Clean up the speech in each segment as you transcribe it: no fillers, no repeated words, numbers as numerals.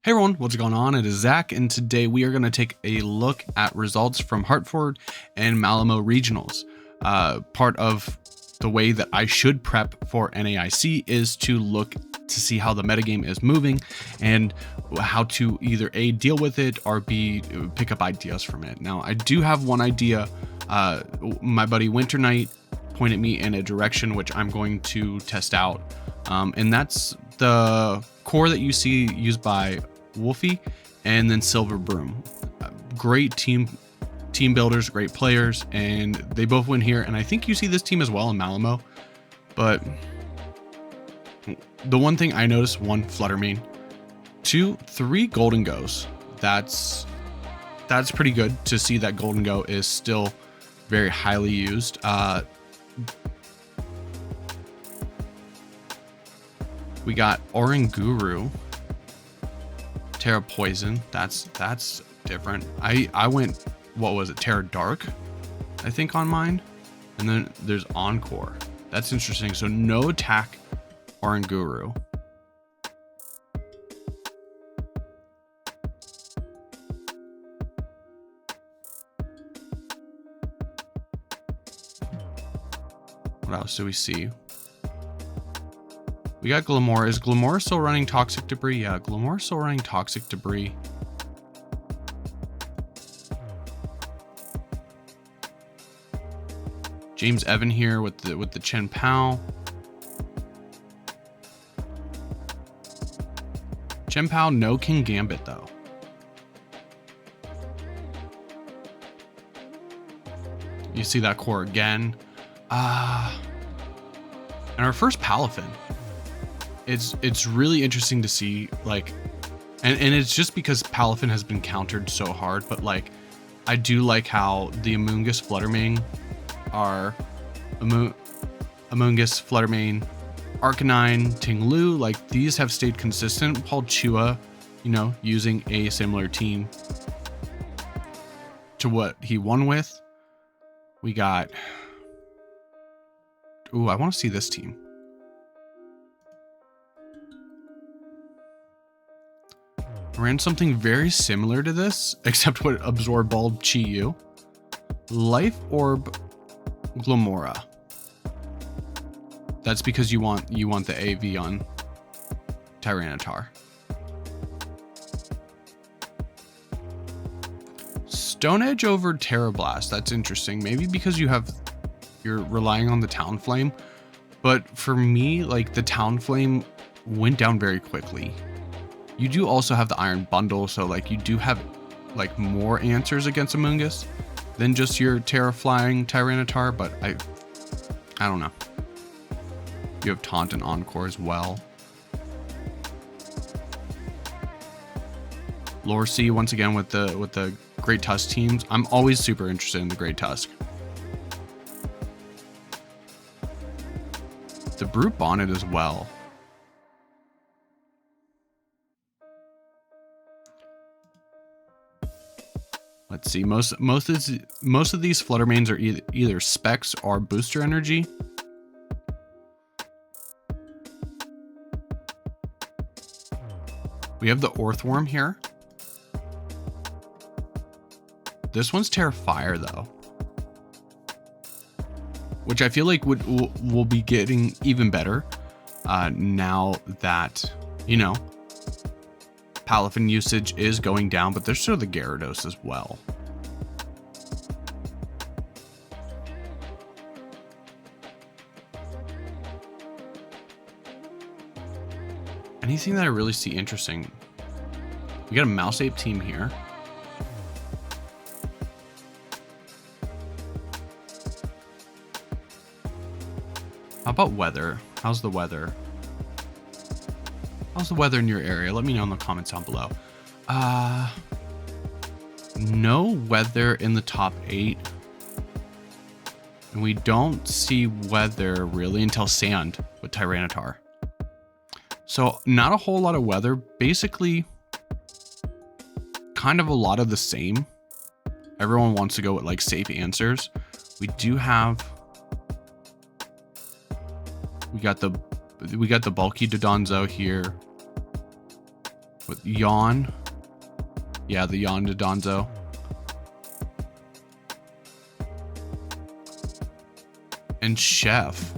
Hey everyone, what's going on? It is Zach, and today we are going to take a look at results from Hartford and Malmö regionals. Part of the way that I should prep for NAIC is to look to see how the metagame is moving and how to either A, deal with it, or B, pick up ideas from it. Now, I do have one idea. My buddy Winter Knight pointed me in a direction which I'm going to test out, and that's the core that you see used by Wolfie and then Silver Broom. Great team builders, great players, and they both win here. And I think you see this team as well in Malmö. But the one thing I noticed: 1, Fluttermane, 2, 3, Golden Goes. That's pretty good to see that Golden Go is still very highly used. We got Oranguru, Terra Poison. That's different. I went, what was it, Terra Dark, I think, on mine. And then there's Encore. That's interesting. So no attack Oranguru. What else do we see? We got Glamour. Is Glamour still running Toxic Debris? Yeah, Glamour still running Toxic Debris. James Evan here with the Chen Pao. Chen Pao, no King Gambit though. You see that core again. And our first Palafin. It's really interesting to see, like, and it's just because Palafin has been countered so hard, but like, I do like how the amoonguss Fluttermane are amoonguss Fluttermane, Arcanine, Tinglu, like these have stayed consistent. Paul Chua, you know, using a similar team to what he won with. We got, ooh, I want to see this team. Ran something very similar to this, except what Absorb Bulb Chi-Yu. Life Orb Glamora. That's because you want the AV on Tyranitar. Stone Edge over Terra Blast. That's interesting. Maybe because you're relying on the Talonflame, but for me, like, the Talonflame went down very quickly. You do also have the Iron Bundle, so like you do have like more answers against Amoonguss than just your Terra Flying Tyranitar, but I don't know. You have Taunt and Encore as well. Lore C once again with the Great Tusk teams. I'm always super interested in the Great Tusk. The Brute Bonnet as well. Let's see. Most of these Fluttermanes are either specs or booster energy. We have the Orthworm here. This one's Terra Fire though, which I feel like will be getting even better now that, you know, Palafin usage is going down, but there's still the Gyarados as well. Anything that I really see interesting? We got a Mouse Ape team here. How about weather? How's the weather? How's the weather in your area? Let me know in the comments down below. No weather in the top 8. And we don't see weather really until Sand with Tyranitar. So not a whole lot of weather. Basically, kind of a lot of the same. Everyone wants to go with like safe answers. We do have... We got the bulky Dodonzo here. with Yawn. Yeah, the Yawn to Donzo. And Chef.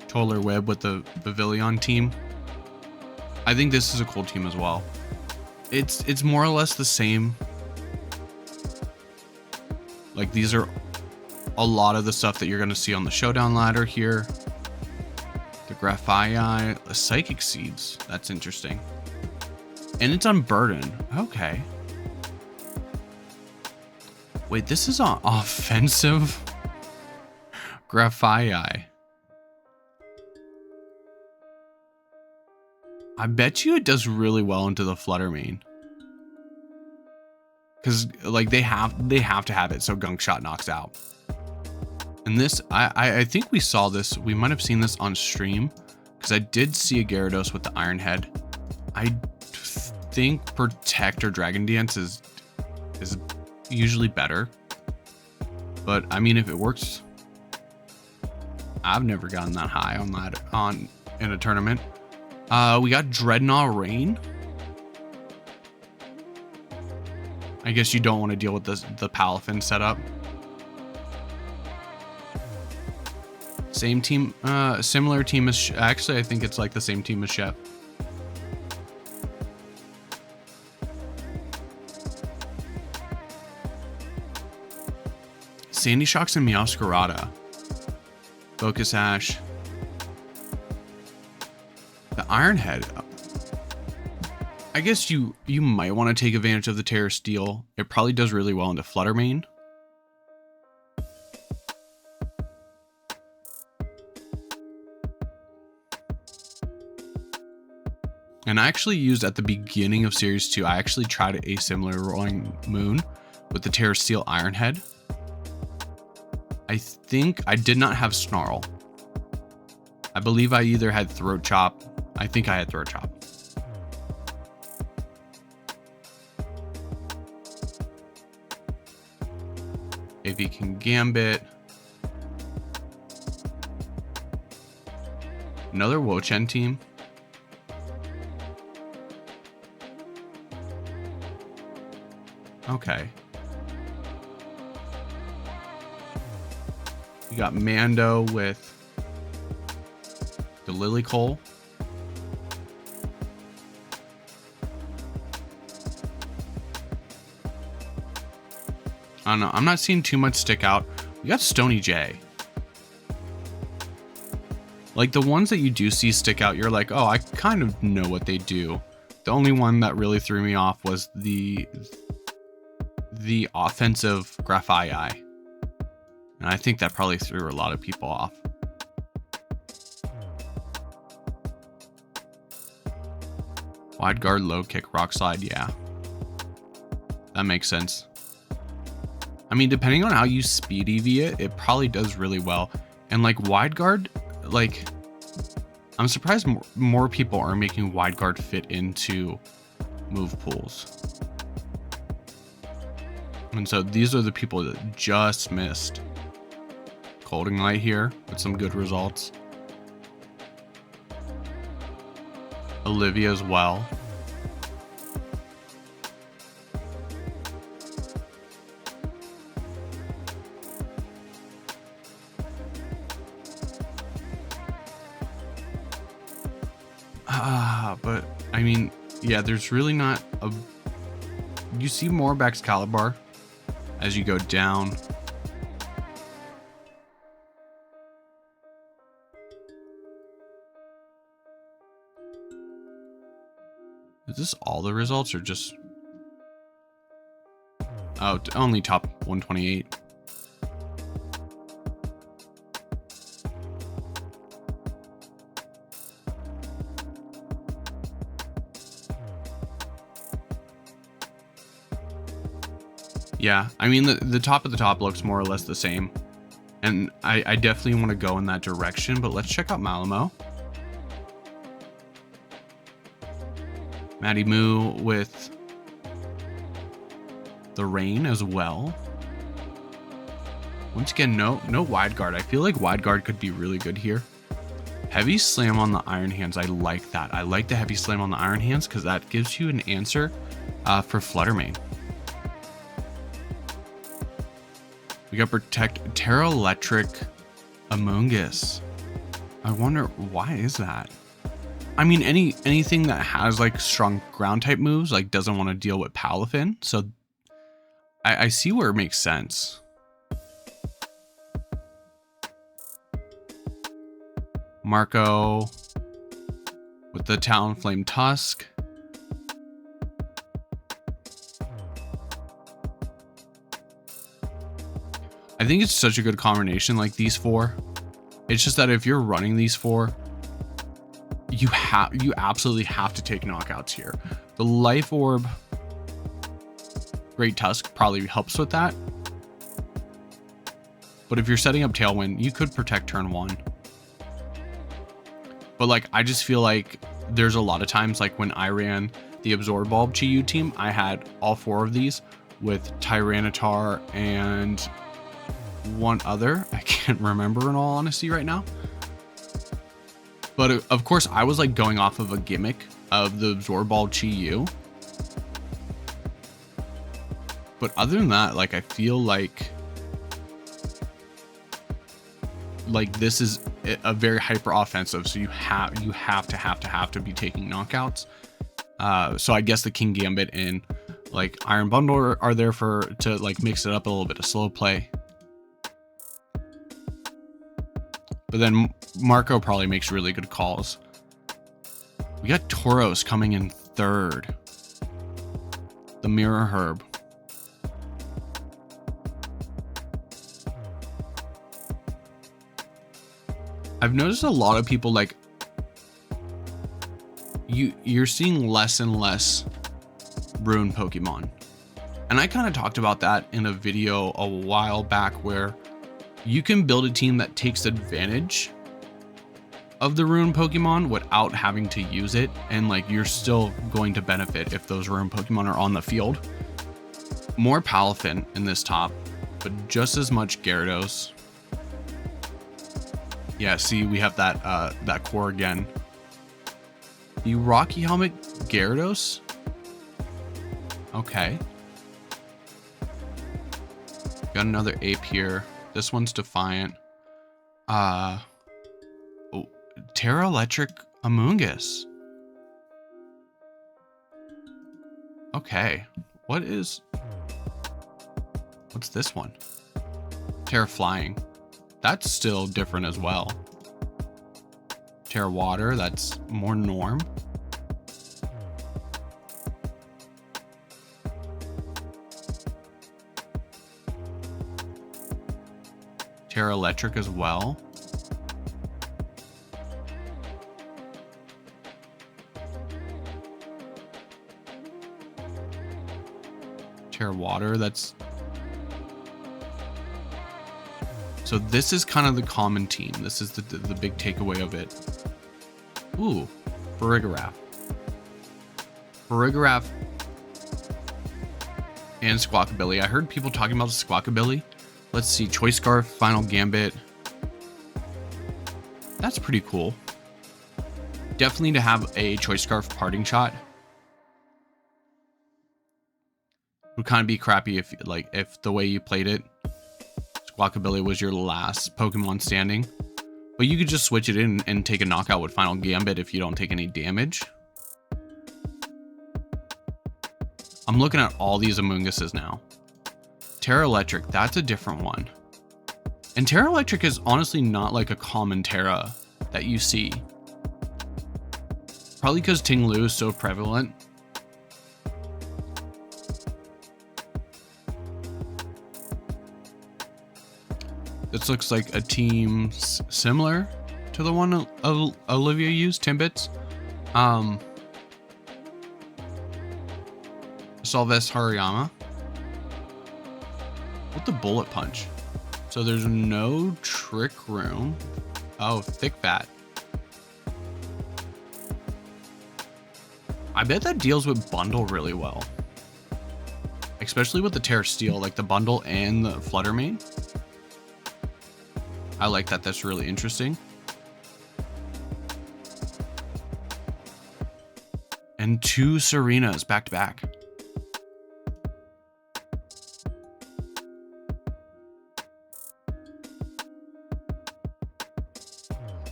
Toller Web with the Pavilion team. I think this is a cool team as well. It's more or less the same. Like, these are a lot of the stuff that you're going to see on the Showdown ladder here. The Graphii, the Psychic Seeds. That's interesting. And it's on Burden. Okay. Wait, this is on offensive Graphii. I bet you it does really well into the Flutter main. Because, like, they have to have it so Gunk Shot knocks out. And this, I think we saw this. We might have seen this on stream. Because I did see a Gyarados with the Iron Head. I think Protect or Dragon Dance is usually better. But, I mean, if it works... I've never gotten that high on that in a tournament. We got Dreadnought Rain. I guess you don't want to deal with the Palafin setup. Same team, similar team as... Actually, I think it's like the same team as Chef. Sandy Shocks and Meowscarada. Focus Ash. The Iron Head. I guess you might want to take advantage of the Terra Steel. It probably does really well into Flutter main. And I actually used at the beginning of Series 2, I actually tried a similar Roaring Moon with the Terra Steel Iron Head. I think I did not have Snarl. I believe I either had Throat Chop. I think I had Throat Chop. If he can Gambit. Another Wo-Chen team. Okay. You got Mando with the Lilycole. I don't know. I'm not seeing too much stick out. We got Stony J. Like, the ones that you do see stick out, you're like, oh, I kind of know what they do. The only one that really threw me off was the offensive Graphii. And I think that probably threw a lot of people off. Wide guard, low kick, rock slide. Yeah. That makes sense. I mean, depending on how you speed EV it probably does really well. And like wide guard, like, I'm surprised more people are making wide guard fit into move pools. And so these are the people that just missed. Colding Light here with some good results. Olivia as well. But I mean, yeah, there's really not a... You see more Baxcalibur as you go down. Is this all the results or just... Oh, only top 128. Yeah, I mean, the top of the top looks more or less the same. And I definitely want to go in that direction, but let's check out Malmö. Maddie Moo with the rain as well. Once again, no wide guard. I feel like wide guard could be really good here. Heavy slam on the iron hands. I like that. I like the heavy slam on the iron hands because that gives you an answer for Flutter Mane. We got Protect, Terra Electric, amoonguss. I wonder, why is that? I mean, anything that has like strong ground type moves, like doesn't want to deal with Palafin. So I see where it makes sense. Marco with the Talonflame Tusk. I think it's such a good combination, like these four. It's just that if you're running these four, you absolutely have to take knockouts here. The Life Orb, Great Tusk probably helps with that. But if you're setting up Tailwind, you could protect turn 1. But like, I just feel like there's a lot of times, like when I ran the Absorb Bulb Chi-Yu team, I had all 4 of these with Tyranitar and one other. I can't remember in all honesty right now. But of course, I was like going off of a gimmick of the Absorb Bulb Chi-Yu. But other than that, like I feel like this is a very hyper offensive, so you have to be taking knockouts. So I guess the King Gambit and like Iron Bundle are there to like mix it up a little bit of slow play. But then Marco probably makes really good calls. We got Tauros coming in 3rd. The Mirror Herb. I've noticed a lot of people like you're seeing less and less rune Pokemon. And I kind of talked about that in a video a while back where you can build a team that takes advantage of the rune Pokemon without having to use it. And like, you're still going to benefit if those rune Pokemon are on the field. More Palafin in this top, but just as much Gyarados. Yeah, see, we have that core again. The Rocky Helmet Gyarados? Okay. Got another ape here. This one's Defiant. Oh, Terra Electric amoonguss. Okay. What's this one? Terra Flying. That's still different as well. Terra Water, that's more norm. Terra Electric as well. Terra Water, that's... So this is kind of the common team. This is the big takeaway of it. Ooh, Farigiraf. Farigiraf and Squawkabilly. I heard people talking about Squawkabilly. Let's see, Choice Scarf, Final Gambit. That's pretty cool. Definitely to have a Choice Scarf Parting Shot. Would kind of be crappy if the way you played it, Squawkabilly was your last Pokemon standing. But you could just switch it in and take a knockout with Final Gambit if you don't take any damage. I'm looking at all these Amoongusses now. Terra Electric, that's a different one. And Terra Electric is honestly not like a common Terra that you see. Probably because Ting Lu is so prevalent. This looks like a team similar to the one Olivia used, Timbits. Salves Hariyama. With the Bullet Punch. So there's no Trick Room. Oh, Thick Fat. I bet that deals with Bundle really well. especially with the Terra Steel, like the bundle and the Flutter Mane. I like that. That's really interesting. And 2 Serenas back to back.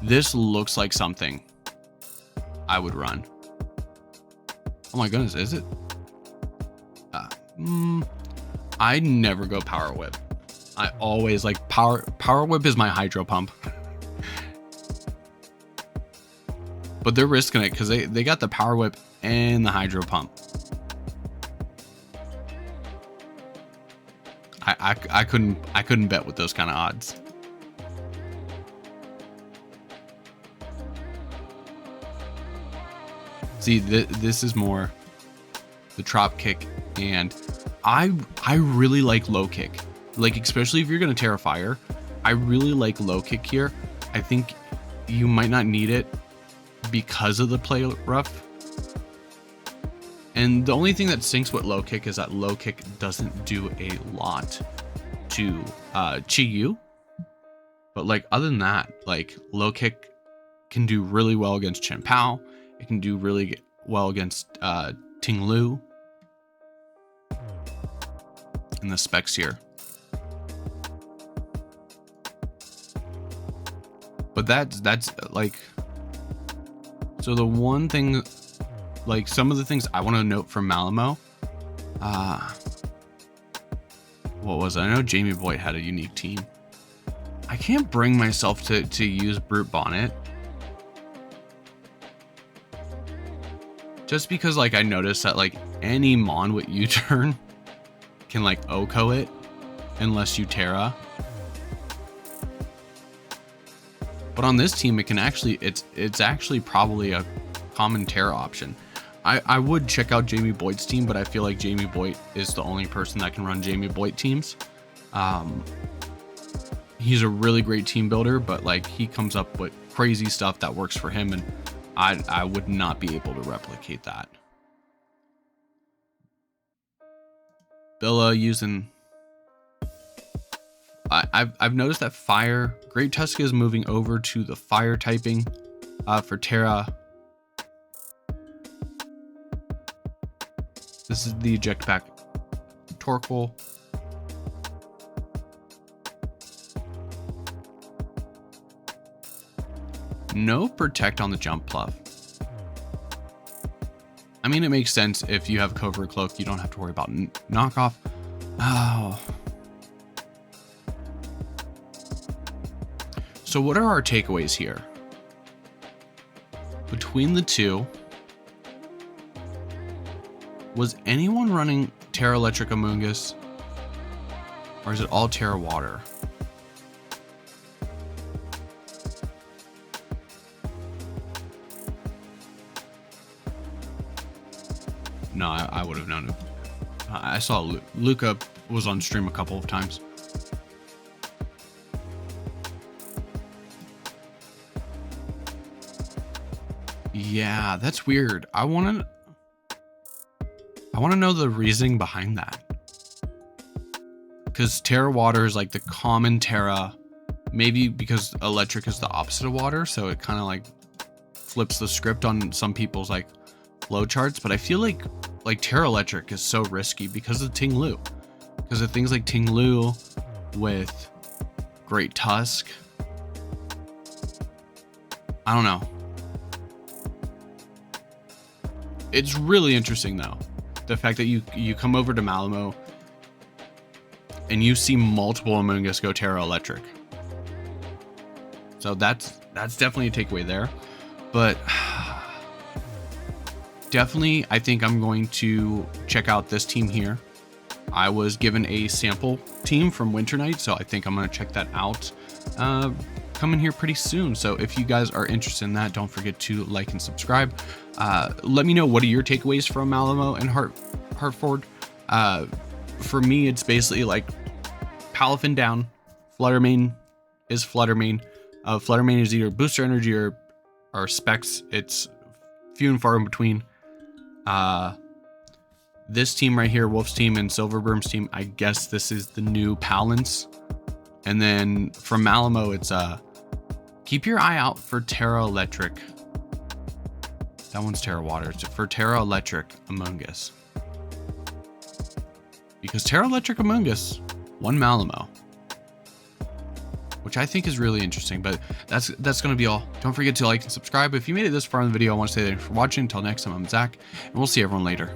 This looks like something I would run. Oh my goodness, is it? I never go Power Whip. I always like Power Whip is my Hydro Pump. But they're risking it because they got the Power Whip and the Hydro Pump. I couldn't bet with those kind of odds. See, this is more the drop kick, and I really like low kick. Like, especially if you're gonna Terra Fire, I really like low kick here. I think you might not need it because of the play rough. And the only thing that sinks with low kick is that low kick doesn't do a lot to Chi-Yu. But like other than that, like low kick can do really well against Chen Pao. It can do really well against Ting Lu. And the specs here. But that's like, so the one thing, like some of the things I want to note from Malmö, what was it? I know Jamie Boyd had a unique team. I can't bring myself to use Brute Bonnet. Just because like I noticed that like any Mon with U-turn can like Oko it unless you Terra. But on this team, it can actually, it's actually probably a common Terra option. I would check out Jamie Boyd's team, but I feel like Jamie Boyd is the only person that can run Jamie Boyd teams. He's a really great team builder, but like he comes up with crazy stuff that works for him, and I would not be able to replicate that. Billa using, I've noticed that fire, Great Tusk is moving over to the fire typing for Terra. This is the eject back Torkoal. No protect on the jump bluff. I mean, it makes sense if you have Covert Cloak, you don't have to worry about knockoff. Oh. So what are our takeaways here? Between the two, was anyone running Terra Electric amoonguss? Or is it all Terra Water? No, I would have known it. I saw Luca was on stream a couple of times. Yeah, that's weird. I want to know the reasoning behind that. Because Terra Water is like the common Terra. Maybe because electric is the opposite of water, so it kind of like flips the script on some people's like flow charts. But I feel like Terra Electric is so risky because of Ting Lu. Because of things like Ting Lu with Great Tusk. I don't know. It's really interesting though. The fact that you come over to Malmö and you see multiple amoonguss go Terra Electric. So that's definitely a takeaway there. But definitely, I think I'm going to check out this team here. I was given a sample team from Winter Night, so I think I'm going to check that out coming here pretty soon. So if you guys are interested in that, don't forget to like and subscribe. Let me know, what are your takeaways from Malmö and Hartford? For me, it's basically like Palafin down, Flutter Mane is Flutter Mane. Flutter Mane is either booster energy or specs. It's few and far in between. This team right here, Wolf's team and Silverburm's team, I guess this is the new Palance. And then from Malmö, it's keep your eye out for Terra Electric. That one's Terra Water. It's for Terra Electric amoonguss. Because Terra Electric amoonguss won Malmö, which I think is really interesting. But that's going to be all. Don't forget to like and subscribe. If you made it this far in the video, I want to say thanks for watching. Until next time, I'm Zach, and we'll see everyone later.